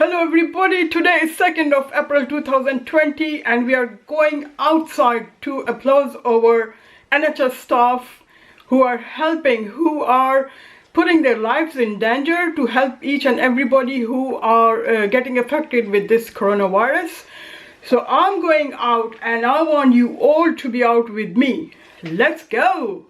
Hello everybody, today is 2nd of April 2020 and we are going outside to applaud our NHS staff who are helping, who are putting their lives in danger to help each and everybody who are getting affected with this coronavirus. So I'm going out and I want you all to be out with me. Let's go!